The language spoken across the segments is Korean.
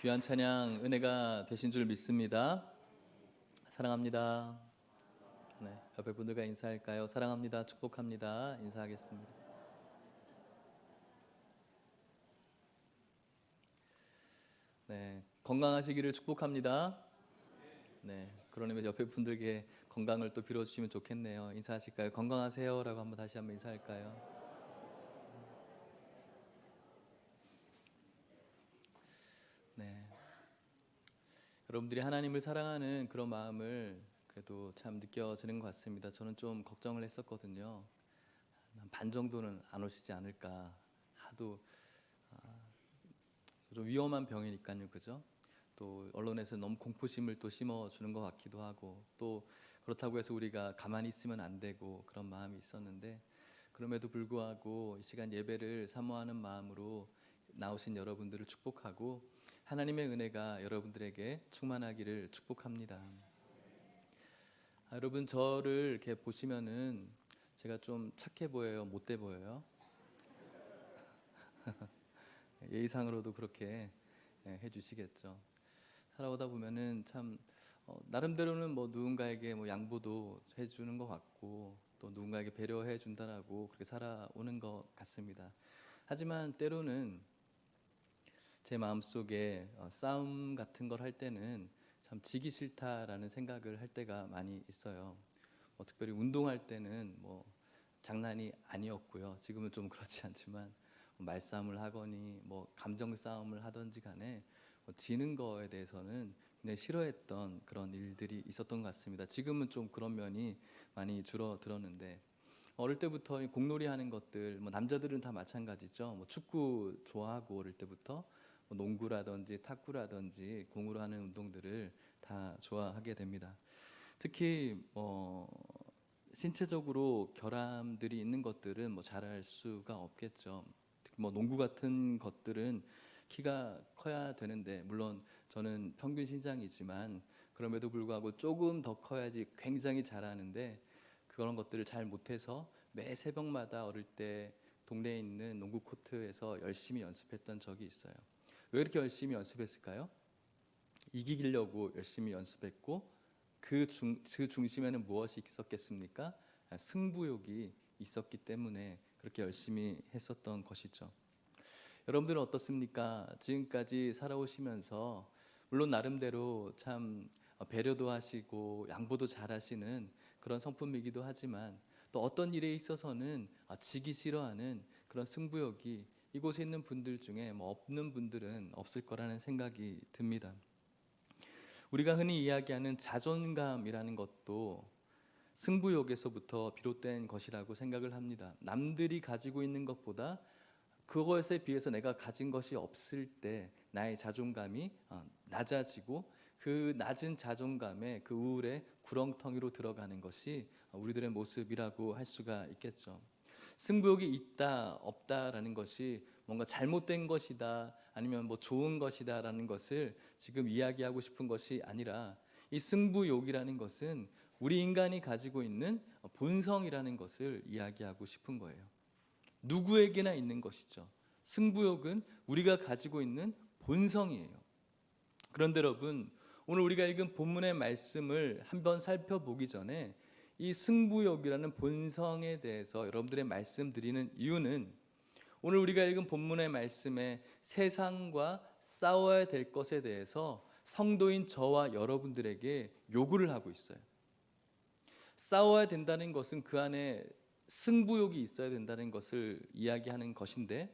귀한 찬양 은혜가 되신 줄 믿습니다. 사랑합니다. 네, 옆에 분들과 인사할까요? 사랑합니다. 축복합니다. 인사하겠습니다. 네, 건강하시기를 축복합니다. 네, 그런 의미에서 옆에 분들께 건강을 또 빌어주시면 좋겠네요. 인사하실까요? 건강하세요라고 한번 다시 한번 인사할까요? 네, 여러분들이 하나님을 사랑하는 그런 마음을 그래도 참 느껴지는 것 같습니다. 저는 좀 걱정을 했었거든요. 한 반 정도는 안 오시지 않을까. 하도 좀 위험한 병이니까요, 그죠? 또 언론에서 너무 공포심을 또 심어주는 것 같기도 하고, 또 그렇다고 해서 우리가 가만히 있으면 안 되고 그런 마음이 있었는데, 그럼에도 불구하고 이 시간 예배를 사모하는 마음으로 나오신 여러분들을 축복하고 하나님의 은혜가 여러분들에게 충만하기를 축복합니다. 여러분, 저를 이렇게 보시면은 제가 좀 착해 보여요? 못돼 보여요? 예의상으로도 그렇게 해주시겠죠. 살아오다 보면은 참 나름대로는 뭐 누군가에게 뭐 양보도 해주는 것 같고 또 누군가에게 배려해 준다라고 그렇게 살아오는 것 같습니다. 하지만 때로는 제 마음속에 싸움 같은 걸 할 때는 참 지기 싫다라는 생각을 할 때가 많이 있어요. 특별히 운동할 때는 뭐 장난이 아니었고요. 지금은 좀 그렇지 않지만 말싸움을 하거니 뭐 감정 싸움을 하든지 간에 지는 거에 대해서는 굉장히 싫어했던 그런 일들이 있었던 것 같습니다. 지금은 좀 그런 면이 많이 줄어들었는데 어릴 때부터 공놀이 하는 것들, 뭐 남자들은 다 마찬가지죠. 뭐 축구 좋아하고 어릴 때부터 뭐 농구라든지 탁구라든지 공으로 하는 운동들을 다 좋아하게 됩니다. 특히 신체적으로 결함들이 있는 것들은 뭐 잘할 수가 없겠죠. 특히 뭐 농구 같은 것들은 키가 커야 되는데, 물론 저는 평균 신장이지만 그럼에도 불구하고 조금 더 커야지 굉장히 잘하는데, 그런 것들을 잘 못해서 매 새벽마다 어릴 때 동네에 있는 농구 코트에서 열심히 연습했던 적이 있어요. 왜 이렇게 열심히 연습했을까요? 이기려고 열심히 연습했고, 그 중심에는 무엇이 있었겠습니까? 승부욕이 있었기 때문에 그렇게 열심히 했었던 것이죠. 여러분들은 어떻습니까? 지금까지 살아오시면서 물론 나름대로 참 배려도 하시고 양보도 잘하시는 그런 성품이기도 하지만, 또 어떤 일에 있어서는 지기 싫어하는 그런 승부욕이 이곳에 있는 분들 중에 뭐 없는 분들은 없을 거라는 생각이 듭니다. 우리가 흔히 이야기하는 자존감이라는 것도 승부욕에서부터 비롯된 것이라고 생각을 합니다. 남들이 가지고 있는 것보다 그것에 비해서 내가 가진 것이 없을 때 나의 자존감이 낮아지고, 그 낮은 자존감에 그 우울의 구렁텅이로 들어가는 것이 우리들의 모습이라고 할 수가 있겠죠. 승부욕이 있다 없다라는 것이 뭔가 잘못된 것이다 아니면 뭐 좋은 것이다라는 것을 지금 이야기하고 싶은 것이 아니라, 이 승부욕이라는 것은 우리 인간이 가지고 있는 본성이라는 것을 이야기하고 싶은 거예요. 누구에게나 있는 것이죠. 승부욕은 우리가 가지고 있는 본성이에요. 그런데 여러분, 오늘 우리가 읽은 본문의 말씀을 한번 살펴보기 전에 이 승부욕이라는 본성에 대해서 여러분들의 말씀드리는 이유는, 오늘 우리가 읽은 본문의 말씀에 세상과 싸워야 될 것에 대해서 성도인 저와 여러분들에게 요구를 하고 있어요. 싸워야 된다는 것은 그 안에 승부욕이 있어야 된다는 것을 이야기하는 것인데,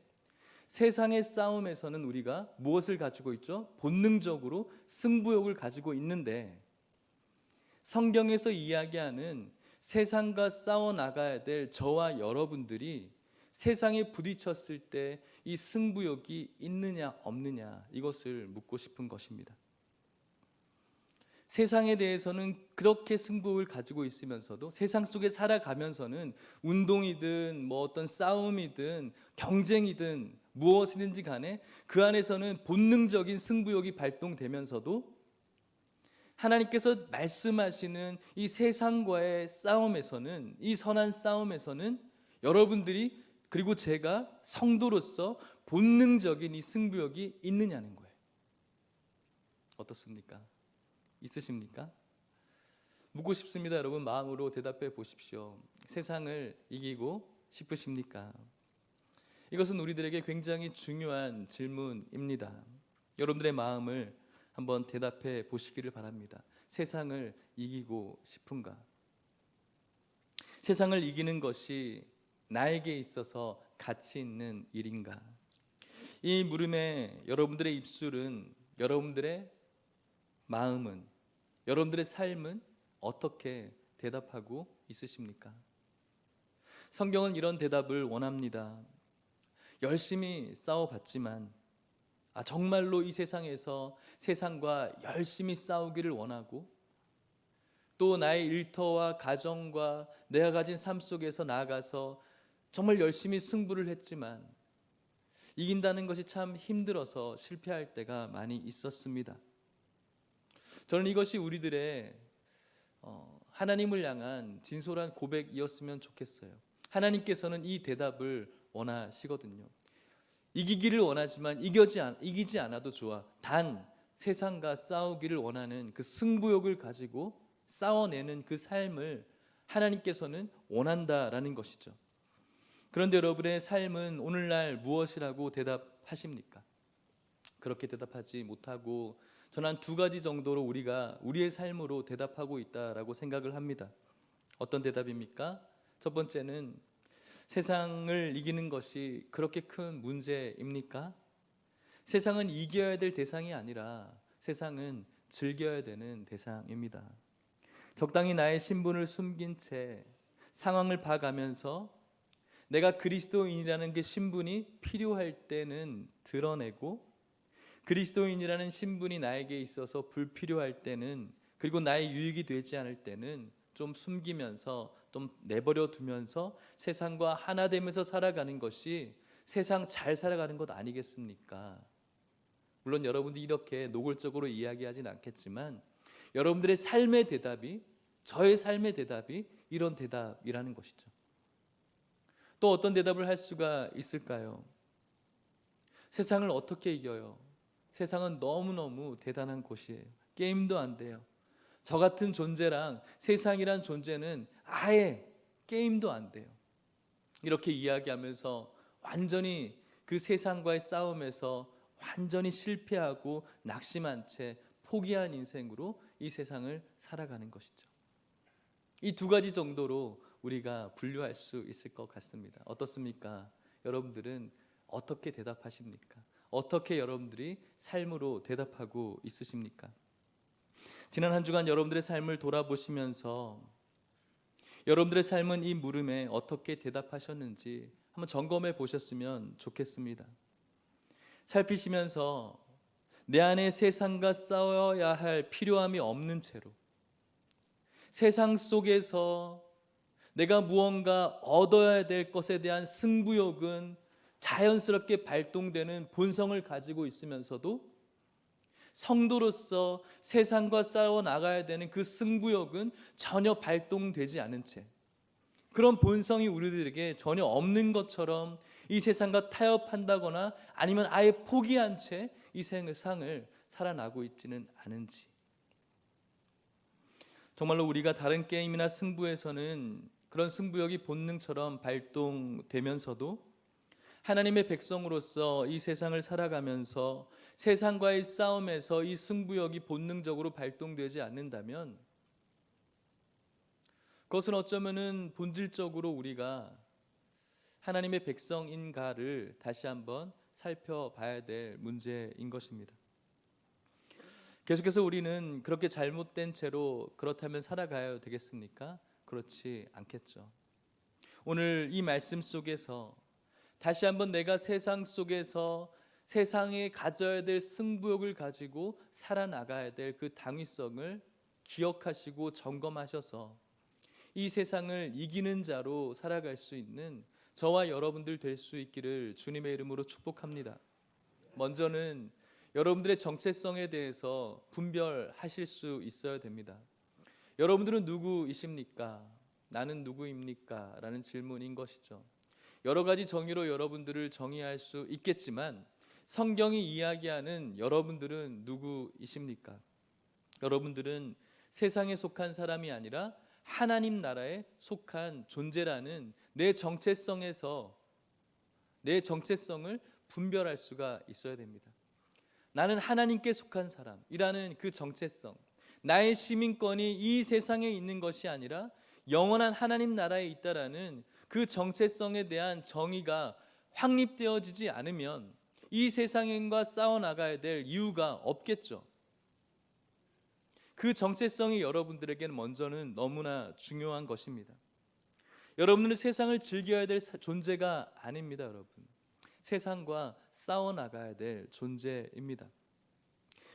세상의 싸움에서는 우리가 무엇을 가지고 있죠? 본능적으로 승부욕을 가지고 있는데, 성경에서 이야기하는 세상과 싸워 나가야 될 저와 여러분들이 세상에 부딪혔을 때 이 승부욕이 있느냐 없느냐, 이것을 묻고 싶은 것입니다. 세상에 대해서는 그렇게 승부욕을 가지고 있으면서도, 세상 속에 살아가면서는 운동이든 뭐 어떤 싸움이든 경쟁이든 무엇이든지 간에 그 안에서는 본능적인 승부욕이 발동되면서도, 하나님께서 말씀하시는 이 세상과의 싸움에서는, 이 선한 싸움에서는 여러분들이 그리고 제가 성도로서 본능적인 이 승부욕이 있느냐는 거예요. 어떻습니까? 있으십니까? 묻고 싶습니다. 여러분, 마음으로 대답해 보십시오. 세상을 이기고 싶으십니까? 이것은 우리들에게 굉장히 중요한 질문입니다. 여러분들의 마음을 한번 대답해 보시기를 바랍니다. 세상을 이기고 싶은가? 세상을 이기는 것이 나에게 있어서 가치 있는 일인가? 이 물음에 여러분들의 입술은, 여러분들의 마음은, 여러분들의 삶은 어떻게 대답하고 있으십니까? 성경은 이런 대답을 원합니다. 열심히 싸워봤지만, 정말로 이 세상에서 세상과 열심히 싸우기를 원하고, 또 나의 일터와 가정과 내가 가진 삶 속에서 나아가서 정말 열심히 승부를 했지만 이긴다는 것이 참 힘들어서 실패할 때가 많이 있었습니다. 저는 이것이 우리들의 하나님을 향한 진솔한 고백이었으면 좋겠어요. 하나님께서는 이 대답을 원하시거든요. 이기기를 원하지만 이기지 않아도 좋아. 단 세상과 싸우기를 원하는 그 승부욕을 가지고 싸워내는 그 삶을 하나님께서는 원한다라는 것이죠. 그런데 여러분의 삶은 오늘날 무엇이라고 대답하십니까? 그렇게 대답하지 못하고 저는 한 두 가지 정도로 우리가 우리의 삶으로 대답하고 있다라고 생각을 합니다. 어떤 대답입니까? 첫 번째는 세상을 이기는 것이 그렇게 큰 문제입니까? 세상은 이겨야 될 대상이 아니라 세상은 즐겨야 되는 대상입니다. 적당히 나의 신분을 숨긴 채 상황을 봐가면서 내가 그리스도인이라는 게 신분이 필요할 때는 드러내고, 그리스도인이라는 신분이 나에게 있어서 불필요할 때는, 그리고 나의 유익이 되지 않을 때는 좀 숨기면서 좀 내버려 두면서 세상과 하나 되면서 살아가는 것이 세상 잘 살아가는 것 아니겠습니까? 물론 여러분들이 이렇게 노골적으로 이야기하진 않겠지만 여러분들의 삶의 대답이, 저의 삶의 대답이 이런 대답이라는 것이죠. 또 어떤 대답을 할 수가 있을까요? 세상을 어떻게 이겨요? 세상은 너무너무 대단한 곳이에요. 게임도 안 돼요. 저 같은 존재랑 세상이란 존재는 아예 게임도 안 돼요. 이렇게 이야기하면서 완전히 그 세상과의 싸움에서 완전히 실패하고 낙심한 채 포기한 인생으로 이 세상을 살아가는 것이죠. 이 두 가지 정도로 우리가 분류할 수 있을 것 같습니다. 어떻습니까? 여러분들은 어떻게 대답하십니까? 어떻게 여러분들이 삶으로 대답하고 있으십니까? 지난 한 주간 여러분들의 삶을 돌아보시면서 여러분들의 삶은 이 물음에 어떻게 대답하셨는지 한번 점검해 보셨으면 좋겠습니다. 살피시면서 내 안에 세상과 싸워야 할 필요함이 없는 채로, 세상 속에서 내가 무언가 얻어야 될 것에 대한 승부욕은 자연스럽게 발동되는 본성을 가지고 있으면서도 성도로서 세상과 싸워 나가야 되는 그 승부욕은 전혀 발동되지 않은 채, 그런 본성이 우리들에게 전혀 없는 것처럼 이 세상과 타협한다거나 아니면 아예 포기한 채 이 세상을 살아나고 있지는 않은지, 정말로 우리가 다른 게임이나 승부에서는 그런 승부욕이 본능처럼 발동되면서도 하나님의 백성으로서 이 세상을 살아가면서 세상과의 싸움에서 이 승부욕이 본능적으로 발동되지 않는다면 그것은 어쩌면은 본질적으로 우리가 하나님의 백성인가를 다시 한번 살펴봐야 될 문제인 것입니다. 계속해서 우리는 그렇게 잘못된 채로 그렇다면 살아가야 되겠습니까? 그렇지 않겠죠. 오늘 이 말씀 속에서 다시 한번 내가 세상 속에서 세상에 가져야 될 승부욕을 가지고 살아나가야 될 그 당위성을 기억하시고 점검하셔서 이 세상을 이기는 자로 살아갈 수 있는 저와 여러분들 될 수 있기를 주님의 이름으로 축복합니다. 먼저는 여러분들의 정체성에 대해서 분별하실 수 있어야 됩니다. 여러분들은 누구이십니까? 나는 누구입니까? 라는 질문인 것이죠. 여러 가지 정의로 여러분들을 정의할 수 있겠지만 성경이 이야기하는 여러분들은 누구이십니까? 여러분들은 세상에 속한 사람이 아니라 하나님 나라에 속한 존재라는 내 정체성에서 내 정체성을 분별할 수가 있어야 됩니다. 나는 하나님께 속한 사람이라는 그 정체성, 나의 시민권이 이 세상에 있는 것이 아니라 영원한 하나님 나라에 있다라는 그 정체성에 대한 정의가 확립되어지지 않으면 이 세상과 싸워나가야 될 이유가 없겠죠. 그 정체성이 여러분들에게는 먼저는 너무나 중요한 것입니다. 여러분들은 세상을 즐겨야 될 존재가 아닙니다. 여러분, 세상과 싸워나가야 될 존재입니다.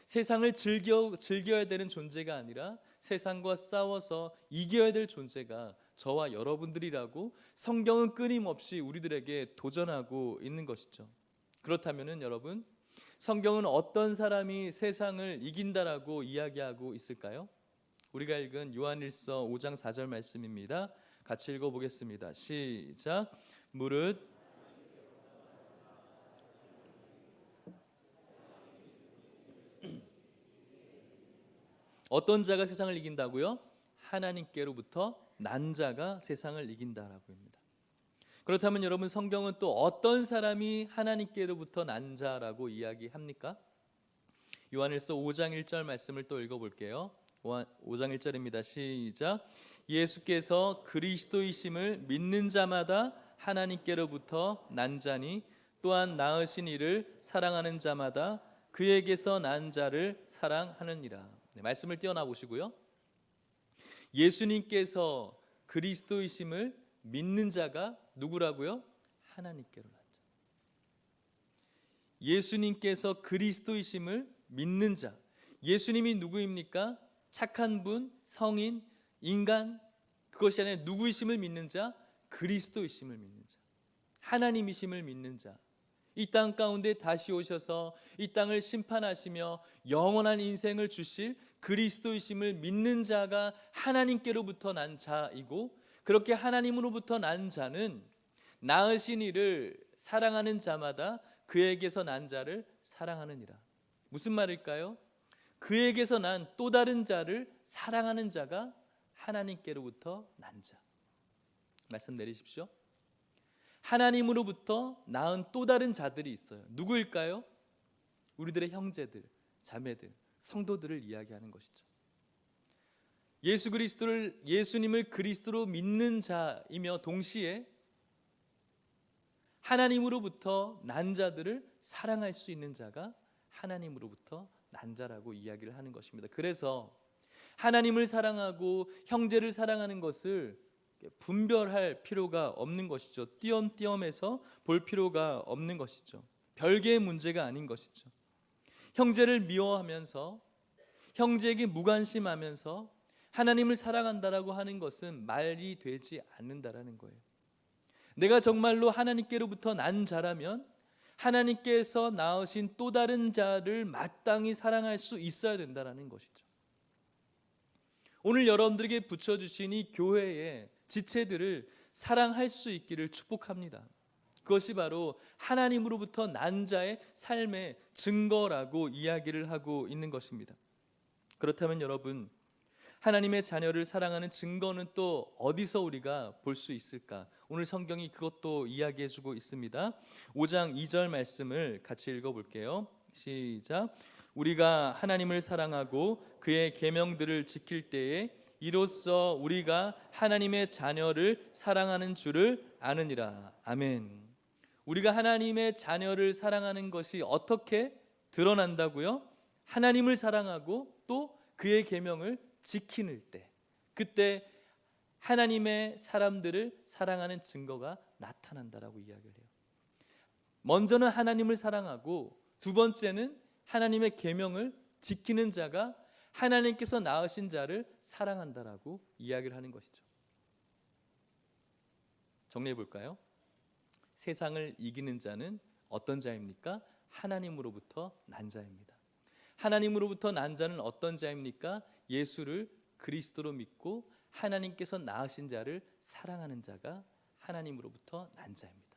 세상을 즐겨야 되는 존재가 아니라 세상과 싸워서 이겨야 될 존재가 저와 여러분들이라고 성경은 끊임없이 우리들에게 도전하고 있는 것이죠. 그렇다면 여러분, 성경은 어떤 사람이 세상을 이긴다라고 이야기하고 있을까요? 우리가 읽은 요한일서 5장 4절 말씀입니다. 같이 읽어보겠습니다. 시작. 무릇 어떤 자가 세상을 이긴다고요? 하나님께로부터 난 자가 세상을 이긴다라고 합니다. 그렇다면 여러분, 성경은 또 어떤 사람이 하나님께로부터 난 자라고 이야기합니까? 요한일서 5장 1절 말씀을 또 읽어볼게요. 5장 1절입니다. 시작. 예수께서 그리스도이심을 믿는 자마다 하나님께로부터 난 자니 또한 낳으신 이를 사랑하는 자마다 그에게서 난 자를 사랑하느니라. 네, 말씀을 띄어나 보시고요. 예수님께서 그리스도이심을 믿는 자가 누구라고요? 하나님께로 난 자. 예수님께서 그리스도이심을 믿는 자. 예수님이 누구입니까? 착한 분, 성인, 인간, 그것이 아니라 누구이심을 믿는 자? 그리스도이심을 믿는 자, 하나님이심을 믿는 자. 이 땅 가운데 다시 오셔서 이 땅을 심판하시며 영원한 인생을 주실 그리스도이심을 믿는 자가 하나님께로부터 난 자이고, 그렇게 하나님으로부터 난 자는 낳으신 이를 사랑하는 자마다 그에게서 난 자를 사랑하느니라. 무슨 말일까요? 그에게서 난 또 다른 자를 사랑하는 자가 하나님께로부터 난 자. 말씀 내리십시오. 하나님으로부터 낳은 또 다른 자들이 있어요. 누구일까요? 우리들의 형제들, 자매들, 성도들을 이야기하는 것이죠. 예수님을 그리스도로 믿는 자이며 동시에 하나님으로부터 난 자들을 사랑할 수 있는 자가 하나님으로부터 난 자라고 이야기를 하는 것입니다. 그래서 하나님을 사랑하고 형제를 사랑하는 것을 분별할 필요가 없는 것이죠. 띄엄띄엄해서 볼 필요가 없는 것이죠. 별개의 문제가 아닌 것이죠. 형제를 미워하면서 형제에게 무관심하면서 하나님을 사랑한다라고 하는 것은 말이 되지 않는다라는 거예요. 내가 정말로 하나님께로부터 난 자라면 하나님께서 낳으신 또 다른 자를 마땅히 사랑할 수 있어야 된다라는 것이죠. 오늘 여러분들에게 붙여주신 이 교회의 지체들을 사랑할 수 있기를 축복합니다. 그것이 바로 하나님으로부터 난 자의 삶의 증거라고 이야기를 하고 있는 것입니다. 그렇다면 여러분, 하나님의 자녀를 사랑하는 증거는 또 어디서 우리가 볼 수 있을까? 오늘 성경이 그것도 이야기해주고 있습니다. 5장 2절 말씀을 같이 읽어볼게요. 시작. 우리가 하나님을 사랑하고 그의 계명들을 지킬 때에 이로써 우리가 하나님의 자녀를 사랑하는 줄을 아느니라. 아멘. 우리가 하나님의 자녀를 사랑하는 것이 어떻게 드러난다고요? 하나님을 사랑하고 또 그의 계명을 지키는 때, 그때 하나님의 사람들을 사랑하는 증거가 나타난다라고 이야기를 해요. 먼저는 하나님을 사랑하고 두 번째는 하나님의 계명을 지키는 자가 하나님께서 낳으신 자를 사랑한다라고 이야기를 하는 것이죠. 정리해 볼까요? 세상을 이기는 자는 어떤 자입니까? 하나님으로부터 난 자입니다. 하나님으로부터 난 자는 어떤 자입니까? 예수를 그리스도로 믿고 하나님께서 낳으신 자를 사랑하는 자가 하나님으로부터 난 자입니다.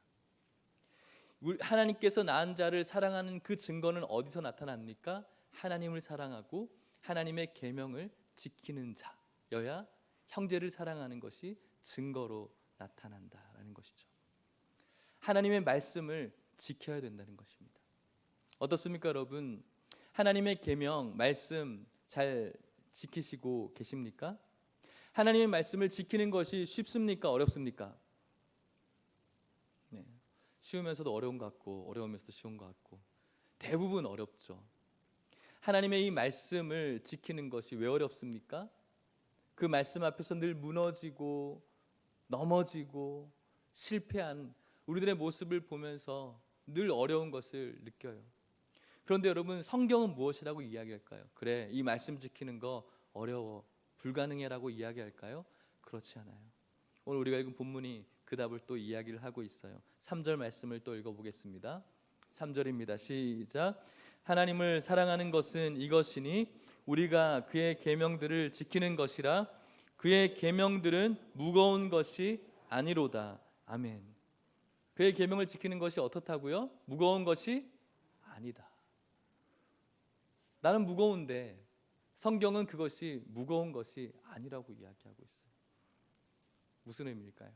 하나님께서 낳은 자를 사랑하는 그 증거는 어디서 나타납니까? 하나님을 사랑하고 하나님의 계명을 지키는 자여야 형제를 사랑하는 것이 증거로 나타난다라는 것이죠. 하나님의 말씀을 지켜야 된다는 것입니다. 어떻습니까, 여러분? 하나님의 계명, 말씀 잘 지키시고 계십니까? 하나님의 말씀을 지키는 것이 쉽습니까? 어렵습니까? 네. 쉬우면서도 어려운 것 같고 어려우면서도 쉬운 것 같고 대부분 어렵죠. 하나님의 이 말씀을 지키는 것이 왜 어렵습니까? 그 말씀 앞에서 늘 무너지고 넘어지고 실패한 우리들의 모습을 보면서 늘 어려운 것을 느껴요. 그런데 여러분, 성경은 무엇이라고 이야기할까요? 그래, 이 말씀 지키는 거 어려워, 불가능해라고 이야기할까요? 그렇지 않아요. 오늘 우리가 읽은 본문이 그 답을 또 이야기를 하고 있어요. 3절 말씀을 또 읽어보겠습니다. 3절입니다. 시작. 하나님을 사랑하는 것은 이것이니 우리가 그의 계명들을 지키는 것이라. 그의 계명들은 무거운 것이 아니로다. 아멘. 그의 계명을 지키는 것이 어떻다고요? 무거운 것이 아니다. 나는 무거운데 성경은 그것이 무거운 것이 아니라고 이야기하고 있어요. 무슨 의미일까요?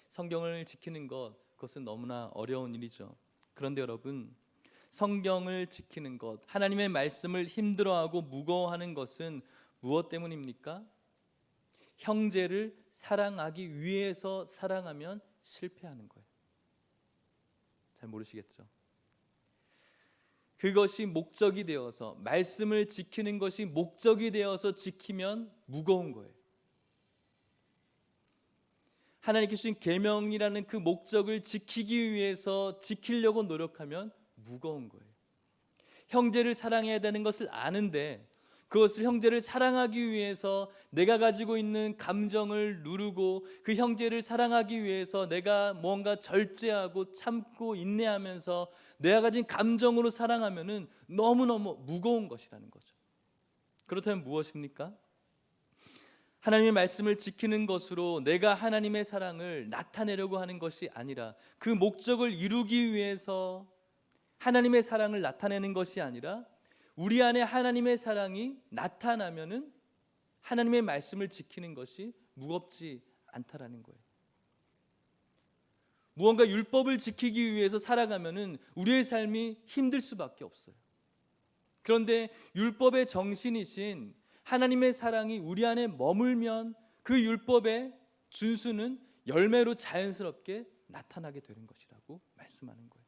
성경을 지키는 것, 그것은 너무나 어려운 일이죠. 그런데 여러분, 성경을 지키는 것, 하나님의 말씀을 힘들어하고 무거워하는 것은 무엇 때문입니까? 형제를 사랑하기 위해서 사랑하면 실패하는 거예요. 잘 모르시겠죠? 그것이 목적이 되어서, 말씀을 지키는 것이 목적이 되어서 지키면 무거운 거예요. 하나님께서 주신 계명이라는 그 목적을 지키기 위해서 지키려고 노력하면 무거운 거예요. 형제를 사랑해야 되는 것을 아는데 그것을 형제를 사랑하기 위해서 내가 가지고 있는 감정을 누르고 그 형제를 사랑하기 위해서 내가 뭔가 절제하고 참고 인내하면서 내가 가진 감정으로 사랑하면은 너무너무 무거운 것이라는 거죠. 그렇다면 무엇입니까? 하나님의 말씀을 지키는 것으로 내가 하나님의 사랑을 나타내려고 하는 것이 아니라, 그 목적을 이루기 위해서 하나님의 사랑을 나타내는 것이 아니라, 우리 안에 하나님의 사랑이 나타나면은 하나님의 말씀을 지키는 것이 무겁지 않다라는 거예요. 무언가 율법을 지키기 위해서 살아가면은 우리의 삶이 힘들 수밖에 없어요. 그런데 율법의 정신이신 하나님의 사랑이 우리 안에 머물면 그 율법의 준수는 열매로 자연스럽게 나타나게 되는 것이라고 말씀하는 거예요.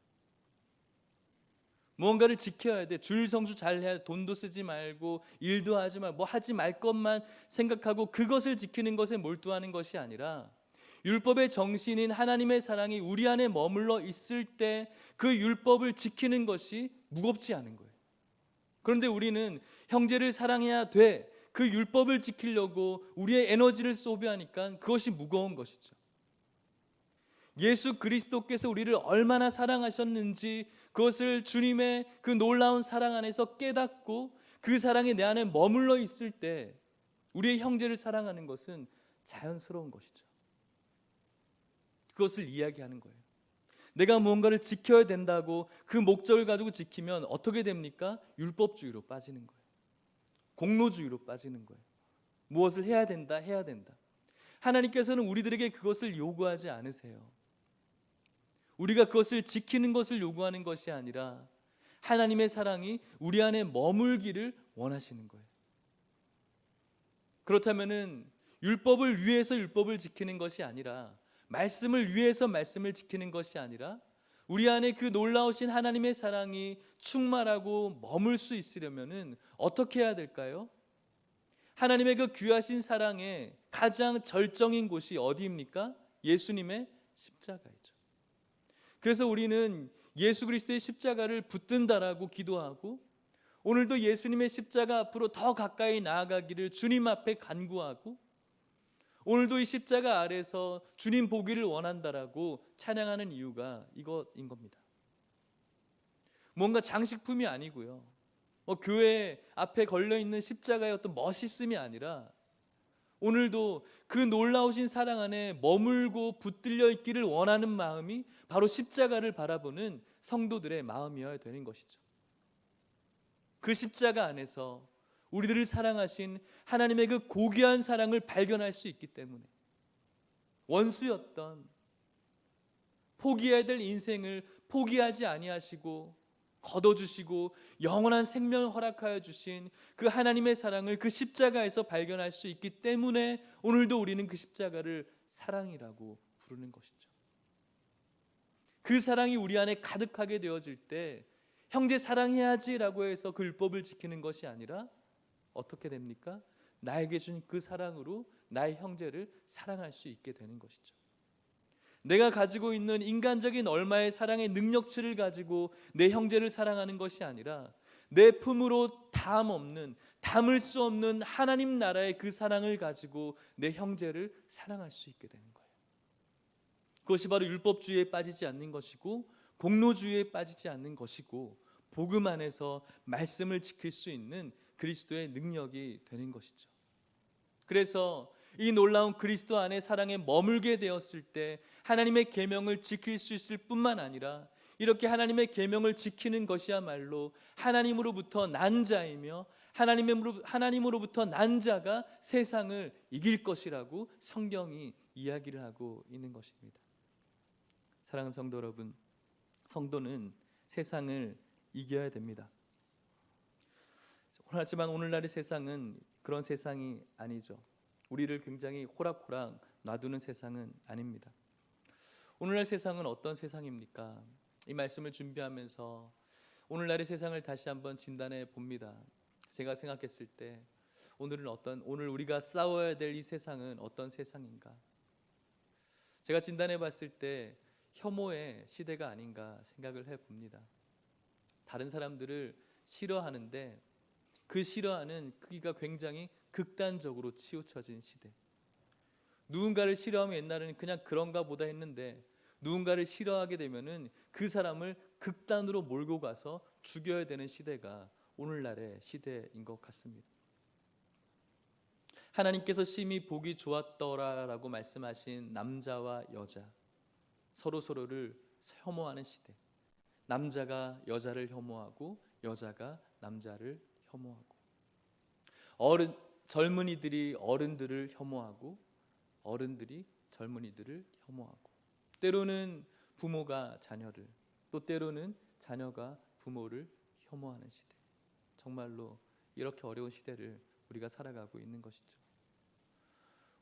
무언가를 지켜야 돼. 주일 성수 잘 해야 돼. 돈도 쓰지 말고 일도 하지 말고 뭐 하지 말 것만 생각하고 그것을 지키는 것에 몰두하는 것이 아니라, 율법의 정신인 하나님의 사랑이 우리 안에 머물러 있을 때 그 율법을 지키는 것이 무겁지 않은 거예요. 그런데 우리는 형제를 사랑해야 돼, 그 율법을 지키려고 우리의 에너지를 소비하니까 그것이 무거운 것이죠. 예수 그리스도께서 우리를 얼마나 사랑하셨는지 그것을 주님의 그 놀라운 사랑 안에서 깨닫고 그 사랑이 내 안에 머물러 있을 때 우리의 형제를 사랑하는 것은 자연스러운 것이죠. 그것을 이야기하는 거예요. 내가 무언가를 지켜야 된다고 그 목적을 가지고 지키면 어떻게 됩니까? 율법주의로 빠지는 거예요. 공로주의로 빠지는 거예요. 무엇을 해야 된다, 해야 된다. 하나님께서는 우리들에게 그것을 요구하지 않으세요. 우리가 그것을 지키는 것을 요구하는 것이 아니라 하나님의 사랑이 우리 안에 머물기를 원하시는 거예요. 그렇다면은 율법을 위해서 율법을 지키는 것이 아니라, 말씀을 위해서 말씀을 지키는 것이 아니라, 우리 안에 그 놀라우신 하나님의 사랑이 충만하고 머물 수 있으려면은 어떻게 해야 될까요? 하나님의 그 귀하신 사랑의 가장 절정인 곳이 어디입니까? 예수님의 십자가이죠. 그래서 우리는 예수 그리스도의 십자가를 붙든다라고 기도하고, 오늘도 예수님의 십자가 앞으로 더 가까이 나아가기를 주님 앞에 간구하고, 오늘도 이 십자가 아래서 주님 보기를 원한다라고 찬양하는 이유가 이것인 겁니다. 뭔가 장식품이 아니고요, 교회 앞에 걸려있는 십자가의 어떤 멋있음이 아니라, 오늘도 그 놀라우신 사랑 안에 머물고 붙들려 있기를 원하는 마음이 바로 십자가를 바라보는 성도들의 마음이어야 되는 것이죠. 그 십자가 안에서 우리들을 사랑하신 하나님의 그 고귀한 사랑을 발견할 수 있기 때문에 원수였던 포기해야 될 인생을 포기하지 아니하시고 거둬주시고 영원한 생명을 허락하여 주신 그 하나님의 사랑을 그 십자가에서 발견할 수 있기 때문에 오늘도 우리는 그 십자가를 사랑이라고 부르는 것이죠. 그 사랑이 우리 안에 가득하게 되어질 때 형제 사랑해야지라고 해서 그 율법을 지키는 것이 아니라 어떻게 됩니까? 나에게 준 그 사랑으로 나의 형제를 사랑할 수 있게 되는 것이죠. 내가 가지고 있는 인간적인 얼마의 사랑의 능력치를 가지고 내 형제를 사랑하는 것이 아니라 내 품으로 담을 수 없는 하나님 나라의 그 사랑을 가지고 내 형제를 사랑할 수 있게 되는 거예요. 그것이 바로 율법주의에 빠지지 않는 것이고 공로주의에 빠지지 않는 것이고 복음 안에서 말씀을 지킬 수 있는 그리스도의 능력이 되는 것이죠. 그래서 이 놀라운 그리스도 안에 사랑에 머물게 되었을 때 하나님의 계명을 지킬 수 있을 뿐만 아니라 이렇게 하나님의 계명을 지키는 것이야말로 하나님으로부터 난 자이며 하나님으로부터 난 자가 세상을 이길 것이라고 성경이 이야기를 하고 있는 것입니다. 사랑하는 성도 여러분, 성도는 세상을 이겨야 됩니다. 하지만 오늘날의 세상은 그런 세상이 아니죠. 우리를 굉장히 호락호락 놔두는 세상은 아닙니다. 오늘날 세상은 어떤 세상입니까? 이 말씀을 준비하면서 오늘날의 세상을 다시 한번 진단해 봅니다. 제가 생각했을 때 오늘 우리가 싸워야 될 이 세상은 어떤 세상인가? 제가 진단해 봤을 때 혐오의 시대가 아닌가 생각을 해 봅니다. 다른 사람들을 싫어하는데 그 싫어하는 크기가 굉장히 극단적으로 치우쳐진 시대. 누군가를 싫어하면 옛날에는 그냥 그런가 보다 했는데 누군가를 싫어하게 되면은 그 사람을 극단으로 몰고 가서 죽여야 되는 시대가 오늘날의 시대인 것 같습니다. 하나님께서 심히 보기 좋았더라라고 말씀하신 남자와 여자 서로를 혐오하는 시대. 남자가 여자를 혐오하고 여자가 남자를 혐오하고 젊은이들이 어른들을 혐오하고 어른들이 젊은이들을 혐오하고 때로는 부모가 자녀를 또 때로는 자녀가 부모를 혐오하는 시대. 정말로 이렇게 어려운 시대를 우리가 살아가고 있는 것이죠.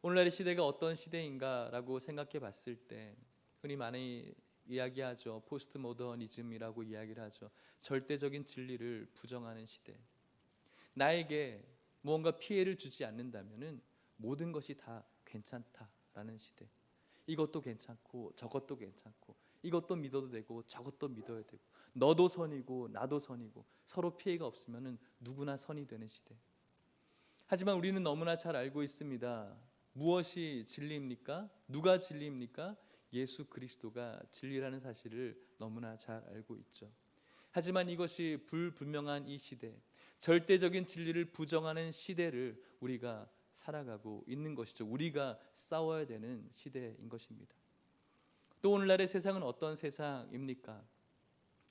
오늘날의 시대가 어떤 시대인가라고 생각해 봤을 때 흔히 많이 이야기하죠. 포스트 모더니즘이라고 이야기를 하죠. 절대적인 진리를 부정하는 시대. 나에게 무언가 피해를 주지 않는다면은 모든 것이 다 괜찮다라는 시대. 이것도 괜찮고 저것도 괜찮고 이것도 믿어도 되고 저것도 믿어야 되고 너도 선이고 나도 선이고 서로 피해가 없으면은 누구나 선이 되는 시대. 하지만 우리는 너무나 잘 알고 있습니다. 무엇이 진리입니까? 누가 진리입니까? 예수 그리스도가 진리라는 사실을 너무나 잘 알고 있죠. 하지만 이것이 불분명한 이 시대, 절대적인 진리를 부정하는 시대를 우리가 살아가고 있는 것이죠. 우리가 싸워야 되는 시대인 것입니다. 또 오늘날의 세상은 어떤 세상입니까?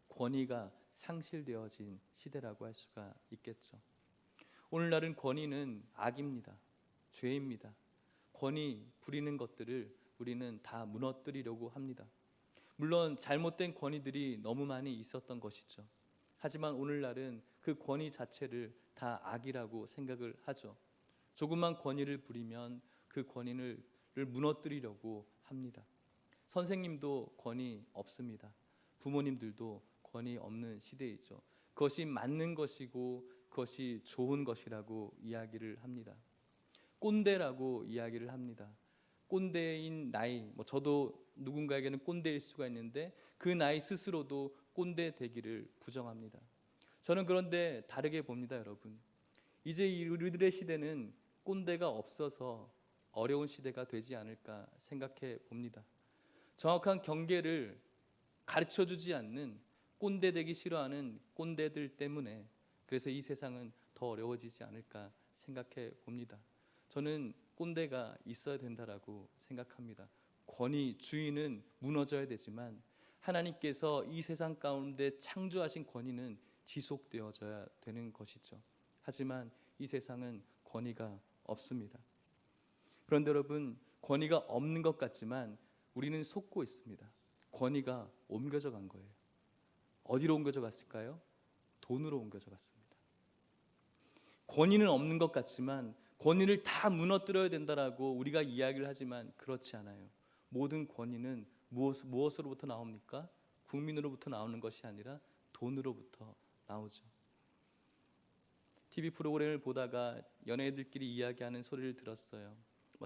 권위가 상실되어진 시대라고 할 수가 있겠죠. 오늘날은 권위는 악입니다. 죄입니다. 권위 부리는 것들을 우리는 다 무너뜨리려고 합니다. 물론 잘못된 권위들이 너무 많이 있었던 것이죠. 하지만 오늘날은 그 권위 자체를 다 악이라고 생각을 하죠. 조금만 권위를 부리면 그 권위를 무너뜨리려고 합니다. 선생님도 권위 없습니다. 부모님들도 권위 없는 시대이죠. 그것이 맞는 것이고 그것이 좋은 것이라고 이야기를 합니다. 꼰대라고 이야기를 합니다. 꼰대인 나이, 저도 누군가에게는 꼰대일 수가 있는데 그 나이 스스로도 꼰대 되기를 부정합니다. 저는 그런데 다르게 봅니다, 여러분. 이제 우리들의 시대는 꼰대가 없어서 어려운 시대가 되지 않을까 생각해 봅니다. 정확한 경계를 가르쳐주지 않는 꼰대 되기 싫어하는 꼰대들 때문에 그래서 이 세상은 더 어려워지지 않을까 생각해 봅니다. 저는 꼰대가 있어야 된다라고 생각합니다. 권위, 주인은 무너져야 되지만 하나님께서 이 세상 가운데 창조하신 권위는 지속되어져야 되는 것이죠. 하지만 이 세상은 권위가 없습니다. 그런데 여러분, 권위가 없는 것 같지만 우리는 속고 있습니다. 권위가 옮겨져 간 거예요. 어디로 옮겨져 갔을까요? 돈으로 옮겨져 갔습니다. 권위는 없는 것 같지만 권위를 다 무너뜨려야 된다라고 우리가 이야기를 하지만 그렇지 않아요. 모든 권위는 무엇으로부터 나옵니까? 국민으로부터 나오는 것이 아니라 돈으로부터 나오죠. TV 프로그램을 보다가 연예인들끼리 이야기하는 소리를 들었어요.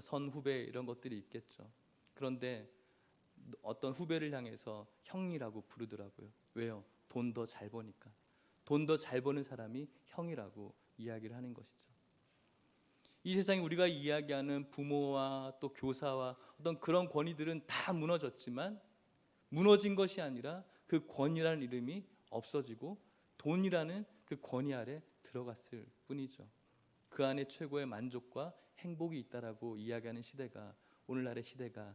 선후배 이런 것들이 있겠죠. 그런데 어떤 후배를 향해서 형이라고 부르더라고요. 왜요? 돈 더 잘 버니까. 돈 더 잘 버는 사람이 형이라고 이야기를 하는 것이죠. 이 세상에 우리가 이야기하는 부모와 또 교사와 어떤 그런 권위들은 다 무너졌지만 무너진 것이 아니라 그 권위라는 이름이 없어지고 돈이라는 그 권위 아래 들어갔을 뿐이죠. 그 안에 최고의 만족과 행복이 있다라고 이야기하는 시대가 오늘날의 시대가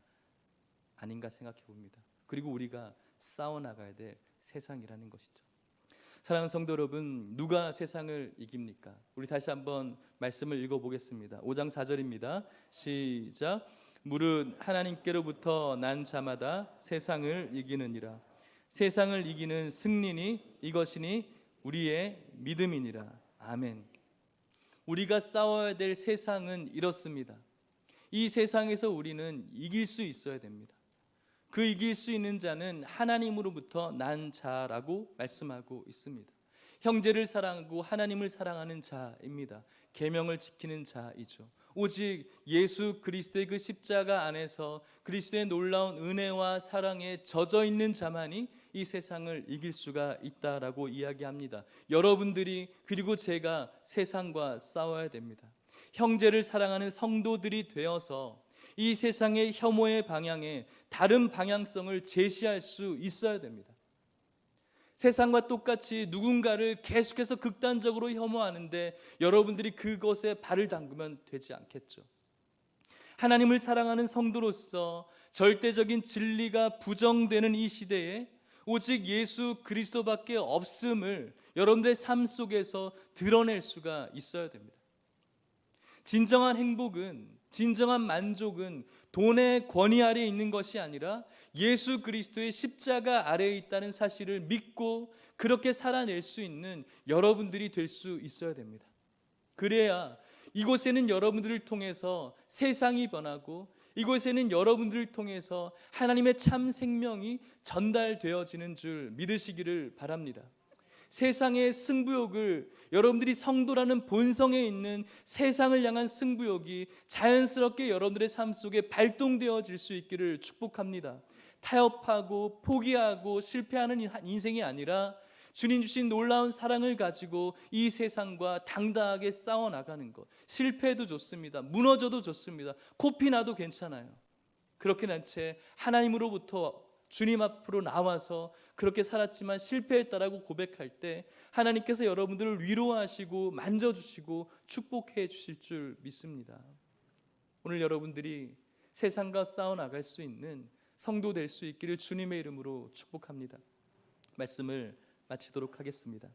아닌가 생각해 봅니다. 그리고 우리가 싸워나가야 될 세상이라는 것이죠. 사랑하는 성도 여러분, 누가 세상을 이깁니까? 우리 다시 한번 말씀을 읽어보겠습니다. 5장 4절입니다. 시작. 무릇 하나님께로부터 난 자마다 세상을 이기느니라. 세상을 이기는 승리니 이것이니 우리의 믿음이니라. 아멘. 우리가 싸워야 될 세상은 이렇습니다. 이 세상에서 우리는 이길 수 있어야 됩니다. 그 이길 수 있는 자는 하나님으로부터 난 자라고 말씀하고 있습니다. 형제를 사랑하고 하나님을 사랑하는 자입니다. 계명을 지키는 자이죠. 오직 예수 그리스도의 그 십자가 안에서 그리스도의 놀라운 은혜와 사랑에 젖어 있는 자만이 이 세상을 이길 수가 있다라고 이야기합니다. 여러분들이 그리고 제가 세상과 싸워야 됩니다. 형제를 사랑하는 성도들이 되어서 이 세상의 혐오의 방향에 다른 방향성을 제시할 수 있어야 됩니다. 세상과 똑같이 누군가를 계속해서 극단적으로 혐오하는데 여러분들이 그것에 발을 담그면 되지 않겠죠. 하나님을 사랑하는 성도로서 절대적인 진리가 부정되는 이 시대에 오직 예수 그리스도밖에 없음을 여러분들의 삶 속에서 드러낼 수가 있어야 됩니다. 진정한 행복은, 진정한 만족은 돈의 권위 아래에 있는 것이 아니라 예수 그리스도의 십자가 아래에 있다는 사실을 믿고 그렇게 살아낼 수 있는 여러분들이 될 수 있어야 됩니다. 그래야 이곳에는 여러분들을 통해서 세상이 변하고 이곳에는 여러분들을 통해서 하나님의 참 생명이 전달되어지는 줄 믿으시기를 바랍니다. 세상의 승부욕을 여러분들이 성도라는 본성에 있는 세상을 향한 승부욕이 자연스럽게 여러분들의 삶 속에 발동되어질 수 있기를 축복합니다. 타협하고 포기하고 실패하는 인생이 아니라 주님 주신 놀라운 사랑을 가지고 이 세상과 당당하게 싸워나가는 것. 실패해도 좋습니다. 무너져도 좋습니다. 코피 나도 괜찮아요. 그렇게 난 채 하나님으로부터 주님 앞으로 나와서 그렇게 살았지만 실패했다라고 고백할 때 하나님께서 여러분들을 위로하시고 만져주시고 축복해 주실 줄 믿습니다. 오늘 여러분들이 세상과 싸워나갈 수 있는 성도 될 수 있기를 주님의 이름으로 축복합니다. 말씀을 마치도록 하겠습니다.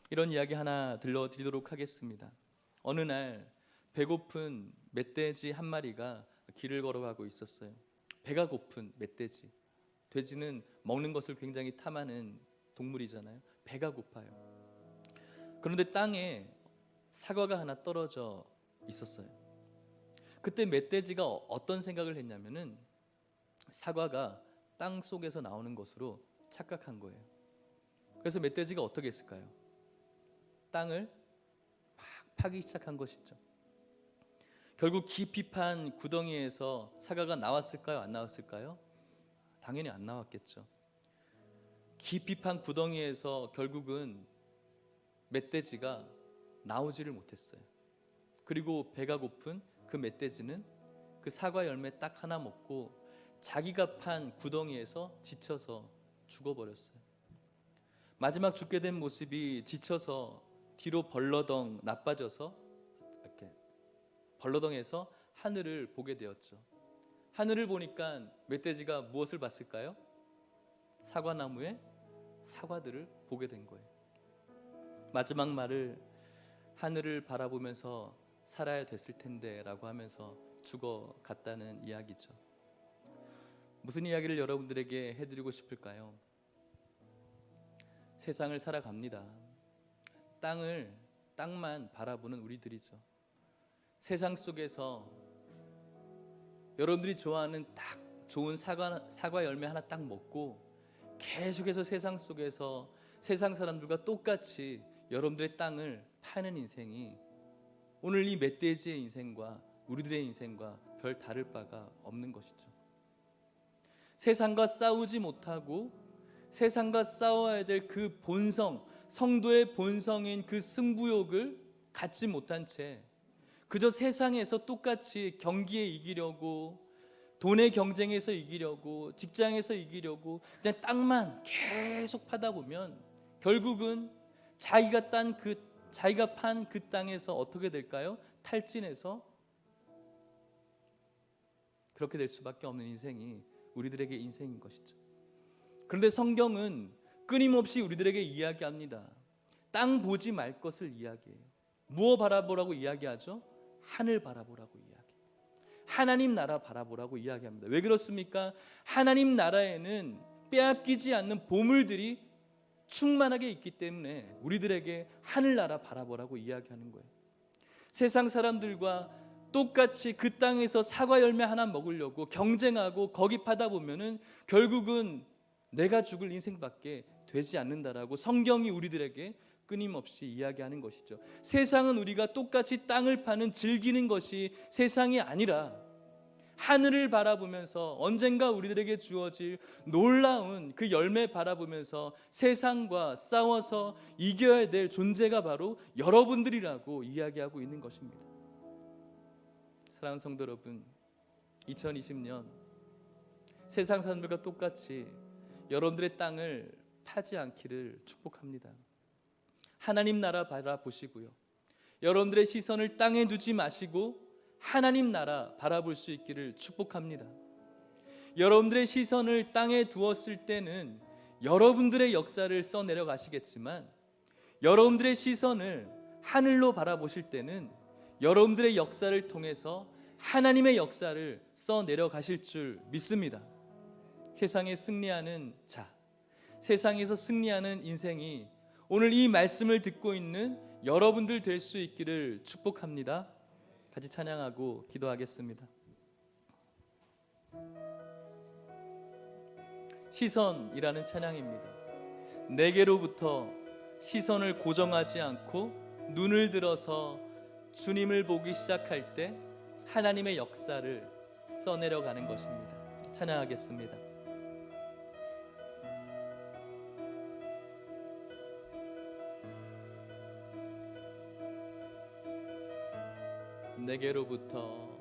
이런 이야기 하나 들려드리도록 하겠습니다. 어느 날 배고픈 멧돼지 한 마리가 길을 걸어가고 있었어요. 배가 고픈 멧돼지. 돼지는 먹는 것을 굉장히 탐하는 동물이잖아요. 배가 고파요. 그런데 땅에 사과가 하나 떨어져 있었어요. 그때 멧돼지가 어떤 생각을 했냐면은 사과가 땅 속에서 나오는 것으로 착각한 거예요. 그래서 멧돼지가 어떻게 했을까요? 땅을 막 파기 시작한 것이죠. 결국 깊이 판 구덩이에서 사과가 나왔을까요? 안 나왔을까요? 당연히 안 나왔겠죠. 깊이 판 구덩이에서 결국은 멧돼지가 나오지를 못했어요. 그리고 배가 고픈 그 멧돼지는 그 사과 열매 딱 하나 먹고 자기가 판 구덩이에서 지쳐서 죽어버렸어요. 마지막 죽게 된 모습이 지쳐서 뒤로 벌러덩 나빠져서 이렇게 벌러덩에서 하늘을 보게 되었죠. 하늘을 보니까 멧돼지가 무엇을 봤을까요? 사과나무에 사과들을 보게 된 거예요. 마지막 말을 하늘을 바라보면서 살아야 됐을 텐데 라고 하면서 죽어갔다는 이야기죠. 무슨 이야기를 여러분들에게 해드리고 싶을까요? 세상을 살아갑니다. 땅만 바라보는 우리들이죠. 세상 속에서 여러분들이 좋아하는 딱 좋은 사과 열매 하나 딱 먹고 계속해서 세상 속에서 세상 사람들과 똑같이 여러분들의 땅을 파는 인생이 오늘 이 멧돼지의 인생과 우리들의 인생과 별 다를 바가 없는 것이죠. 세상과 싸우지 못하고 세상과 싸워야 될 그 본성, 성도의 본성인 그 승부욕을 갖지 못한 채 그저 세상에서 똑같이 경기에 이기려고, 돈의 경쟁에서 이기려고, 직장에서 이기려고 그냥 땅만 계속 파다 보면 결국은 자기가 판 그 땅에서 어떻게 될까요? 탈진해서 그렇게 될 수밖에 없는 인생이 우리들에게 인생인 것이죠. 그런데 성경은 끊임없이 우리들에게 이야기합니다. 땅 보지 말 것을 이야기해요. 무엇 바라보라고 이야기하죠? 하늘 바라보라고 이야기해요. 하나님 나라 바라보라고 이야기합니다. 왜 그렇습니까? 하나님 나라에는 빼앗기지 않는 보물들이 충만하게 있기 때문에 우리들에게 하늘나라 바라보라고 이야기하는 거예요. 세상 사람들과 똑같이 그 땅에서 사과 열매 하나 먹으려고 경쟁하고 거기 파다 보면은 결국은 내가 죽을 인생밖에 되지 않는다라고 성경이 우리들에게 끊임없이 이야기하는 것이죠. 세상은 우리가 똑같이 땅을 파는 즐기는 것이 세상이 아니라 하늘을 바라보면서 언젠가 우리들에게 주어질 놀라운 그 열매 바라보면서 세상과 싸워서 이겨야 될 존재가 바로 여러분들이라고 이야기하고 있는 것입니다. 사랑하는 성도 여러분, 2020년 세상 사람들과 똑같이 여러분들의 땅을 파지 않기를 축복합니다. 하나님 나라 바라보시고요, 여러분들의 시선을 땅에 두지 마시고 하나님 나라 바라볼 수 있기를 축복합니다. 여러분들의 시선을 땅에 두었을 때는 여러분들의 역사를 써내려 가시겠지만 여러분들의 시선을 하늘로 바라보실 때는 여러분들의 역사를 통해서 하나님의 역사를 써내려 가실 줄 믿습니다. 세상에 승리하는 자, 세상에서 승리하는 인생이 오늘 이 말씀을 듣고 있는 여러분들 될 수 있기를 축복합니다. 같이 찬양하고 기도하겠습니다. 시선이라는 찬양입니다. 내게로부터 시선을 고정하지 않고 눈을 들어서 주님을 보기 시작할 때 하나님의 역사를 써내려가는 것입니다. 찬양하겠습니다. 내게로부터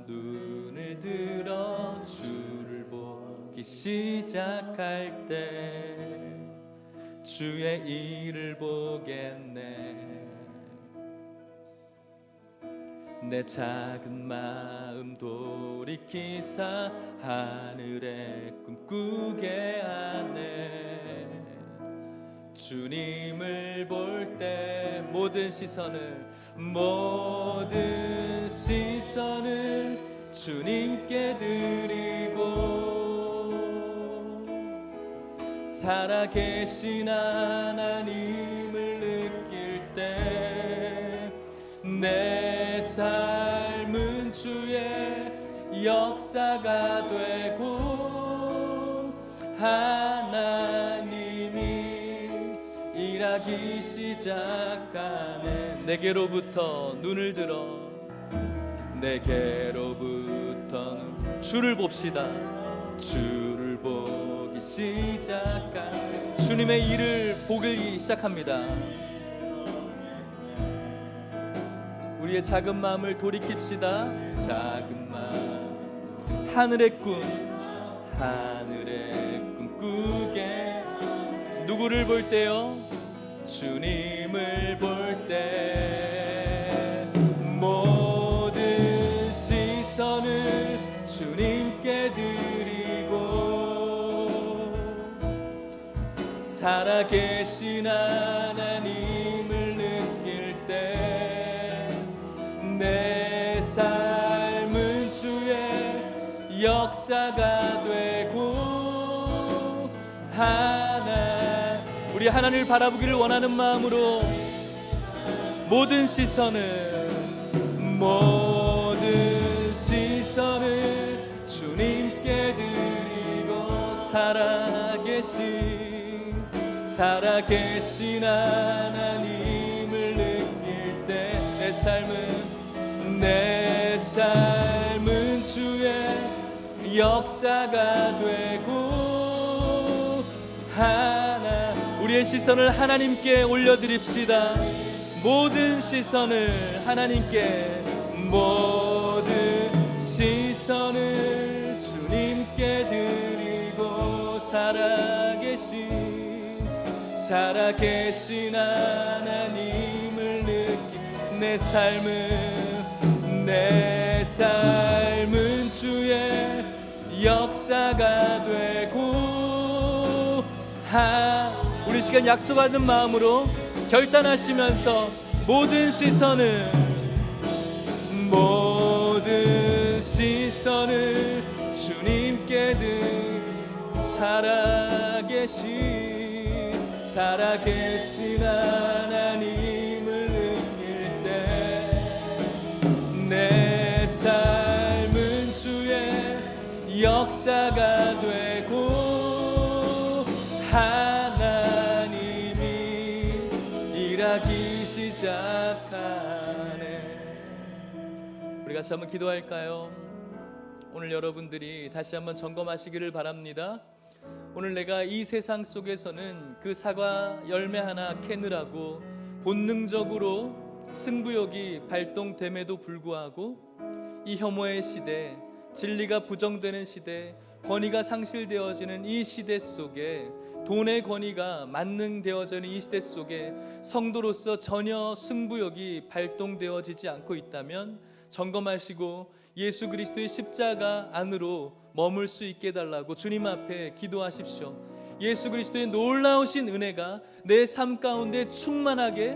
눈을 들어 주를 보기 시작할 때 주의 일을 보겠네. 내 작은 마음 돌이키사 하늘의 꿈 꾸게 하네. 주님을 볼 때 모든 시선을 주님께 드리고 살아계신 하나님을 느낄 때 내 삶은 주의 역사가 되고 하나님이 일하기 시작하네. 내게로부터 눈을 들어 내게로부터는 주를 봅시다. 주를 보기 시작한 주님의 일을 보기 시작합니다. 우리의 작은 마음을 돌이킵시다. 작은 마음 하늘의 꿈 꾸게. 누구를 볼 때요? 주님을 볼 때 살아계신 하나님을 느낄 때 내 삶은 주의 역사가 되고 우리 하나님을 바라보기를 원하는 마음으로 모든 시선을 주님께 드리고 살아계신 하나님을 느낄 때 내 삶은 주의 역사가 되고 우리의 시선을 하나님께 올려드립시다. 모든 시선을 하나님께, 모든 시선을 주님께 드리고 살아계신 하나님을 느끼 내 삶은 주의 역사가 되고 우리 시간 약속하는 마음으로 결단하시면서 모든 시선을 주님께 살아계신 하나님을 느낄 때 내 삶은 주의 역사가 되고 하나님이 일하기 시작하네. 우리 같이 한번 기도할까요? 오늘 여러분들이 다시 한번 점검하시기를 바랍니다. 오늘 내가 이 세상 속에서는 그 사과 열매 하나 캐느라고 본능적으로 승부욕이 발동됨에도 불구하고 이 혐오의 시대, 진리가 부정되는 시대, 권위가 상실되어지는 이 시대 속에, 돈의 권위가 만능되어지는 이 시대 속에 성도로서 전혀 승부욕이 발동되어지지 않고 있다면 점검하시고 예수 그리스도의 십자가 안으로 머물 수 있게 해달라고 주님 앞에 기도하십시오. 예수 그리스도의 놀라우신 은혜가 내 삶 가운데 충만하게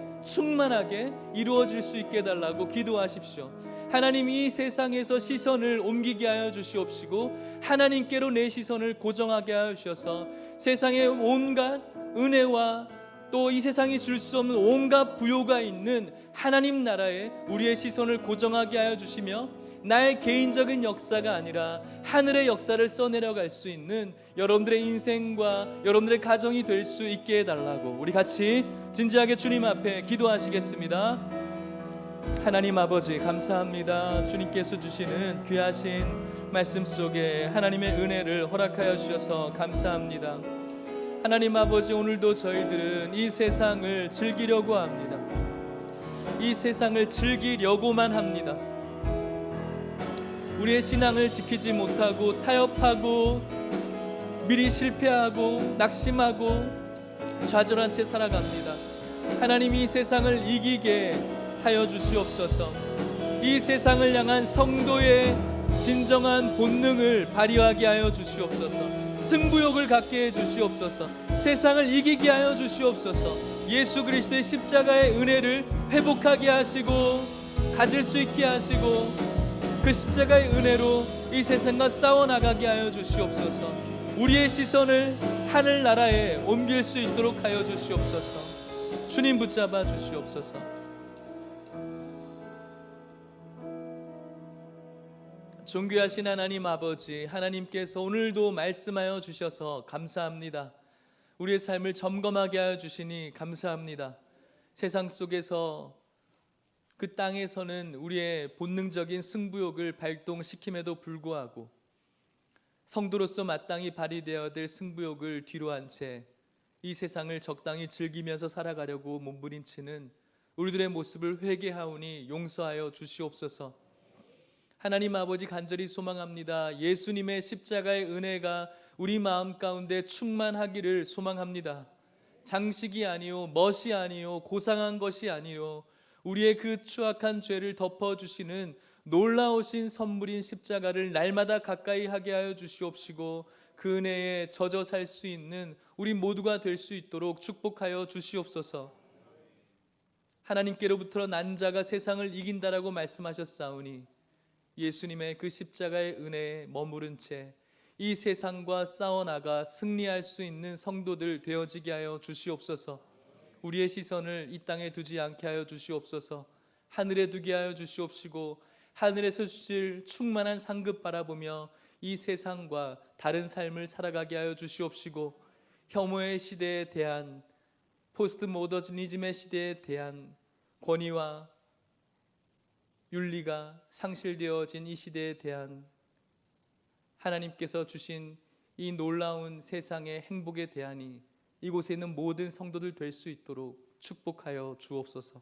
이루어질 수 있게 해달라고 기도하십시오. 하나님, 이 세상에서 시선을 옮기게 하여 주시옵시고 하나님께로 내 시선을 고정하게 하여 주셔서 세상의 온갖 은혜와 또 이 세상이 줄 수 없는 온갖 부요가 있는 하나님 나라에 우리의 시선을 고정하게 하여 주시며 나의 개인적인 역사가 아니라 하늘의 역사를 써내려갈 수 있는 여러분들의 인생과 여러분들의 가정이 될 수 있게 해달라고 우리 같이 진지하게 주님 앞에 기도하시겠습니다. 하나님 아버지, 감사합니다. 주님께서 주시는 귀하신 말씀 속에 하나님의 은혜를 허락하여 주셔서 감사합니다. 하나님 아버지, 오늘도 저희들은 이 세상을 즐기려고 합니다. 이 세상을 즐기려고만 합니다. 우리의 신앙을 지키지 못하고 타협하고 미리 실패하고 낙심하고 좌절한 채 살아갑니다. 하나님, 이 세상을 이기게 하여 주시옵소서. 이 세상을 향한 성도의 진정한 본능을 발휘하게 하여 주시옵소서. 승부욕을 갖게 해 주시옵소서. 세상을 이기게 하여 주시옵소서. 예수 그리스도의 십자가의 은혜를 회복하게 하시고 가질 수 있게 하시고 그 십자가의 은혜로 이 세상과 싸워나가게 하여 주시옵소서. 우리의 시선을 하늘나라에 옮길 수 있도록 하여 주시옵소서. 주님 붙잡아 주시옵소서. 존귀하신 하나님 아버지, 하나님께서 오늘도 말씀하여 주셔서 감사합니다. 우리의 삶을 점검하게 하여 주시니 감사합니다. 세상 속에서 그 땅에서는 우리의 본능적인 승부욕을 발동시킴에도 불구하고 성도로서 마땅히 발휘되어야 될 승부욕을 뒤로 한 채 이 세상을 적당히 즐기면서 살아가려고 몸부림치는 우리들의 모습을 회개하오니 용서하여 주시옵소서. 하나님 아버지, 간절히 소망합니다. 예수님의 십자가의 은혜가 우리 마음 가운데 충만하기를 소망합니다. 장식이 아니요, 멋이 아니요, 고상한 것이 아니요, 우리의 그 추악한 죄를 덮어주시는 놀라우신 선물인 십자가를 날마다 가까이 하게 하여 주시옵시고 그 은혜에 젖어 살 수 있는 우리 모두가 될 수 있도록 축복하여 주시옵소서. 하나님께로부터 난 자가 세상을 이긴다라고 말씀하셨사오니 예수님의 그 십자가의 은혜에 머무른 채 이 세상과 싸워나가 승리할 수 있는 성도들 되어지게 하여 주시옵소서. 우리의 시선을 이 땅에 두지 않게 하여 주시옵소서. 하늘에 두게 하여 주시옵시고 하늘에서 주실 충만한 상급 바라보며 이 세상과 다른 삶을 살아가게 하여 주시옵시고 혐오의 시대에 대한 포스트 모더니즘의 시대에 대한 권위와 윤리가 상실되어진 이 시대에 대한 하나님께서 주신 이 놀라운 세상의 행복에 대하니 이곳에 있는 모든 성도들 될 수 있도록 축복하여 주옵소서.